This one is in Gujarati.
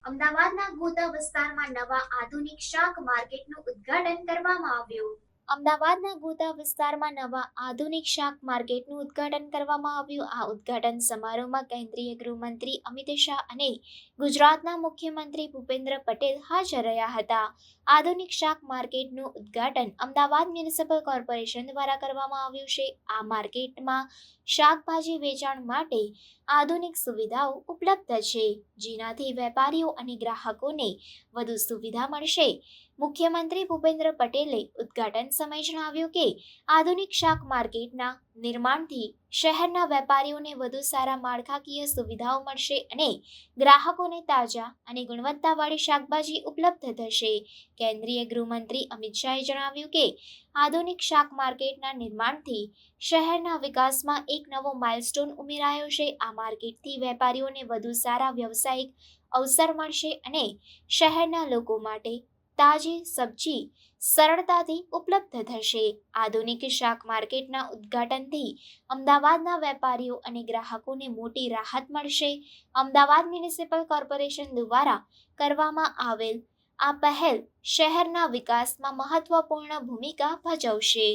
અમદાવાદના ગોતા વિસ્તારમાં નવા આધુનિક શાક માર્કેટનું ઉદ્ઘાટન કરવામાં આવ્યું. અમદાવાદના ગોતા વિસ્તારમાં નવા આધુનિક શાક માર્કેટનું ઉદ્ઘાટન કરવામાં આવ્યું. આ ઉદ્ઘાટન સમારોહમાં કેન્દ્રીય ગૃહમંત્રી અમિત શાહ અને ગુજરાતના મુખ્યમંત્રી ભૂપેન્દ્ર પટેલ હાજર રહ્યા હતા. આધુનિક શાક માર્કેટનું ઉદ્ઘાટન અમદાવાદ મ્યુનિસિપલ કોર્પોરેશન દ્વારા કરવામાં આવ્યું છે. આ માર્કેટમાં શાકભાજી વેચાણ માટે આધુનિક સુવિધાઓ ઉપલબ્ધ છે, જેનાથી વેપારીઓ અને ગ્રાહકોને વધુ સુવિધા મળશે. મુખ્યમંત્રી ભૂપેન્દ્ર પટેલે ઉદ્ઘાટન સમયે જણાવ્યું કે આધુનિક શાક માર્કેટના નિર્માણથી શહેરના વેપારીઓને વધુ સારા માળખાકીય સુવિધાઓ મળશે અને ગ્રાહકોને તાજા અને ગુણવત્તાવાળી શાકભાજી ઉપલબ્ધ થશે. કેન્દ્રીય ગૃહમંત્રી અમિત શાહે જણાવ્યું કે આધુનિક શાક માર્કેટના નિર્માણથી શહેરના વિકાસમાં એક નવો માઇલસ્ટોન ઉમેરાયો છે. આ માર્કેટથી વેપારીઓને વધુ સારા વ્યવસાયિક અવસર મળશે અને શહેરના લોકો માટે તાજી સબ્જી સરળતાથી ઉપલબ્ધ થશે. આધુનિક શાક માર્કેટના ઉદ્ઘાટનથી અમદાવાદના વેપારીઓ અને ગ્રાહકોને મોટી રાહત મળશે. અમદાવાદ મ્યુનિસિપલ કોર્પોરેશન દ્વારા કરવામાં આવેલ આ પહેલ શહેરના વિકાસમાં મહત્વપૂર્ણ ભૂમિકા ભજવશે.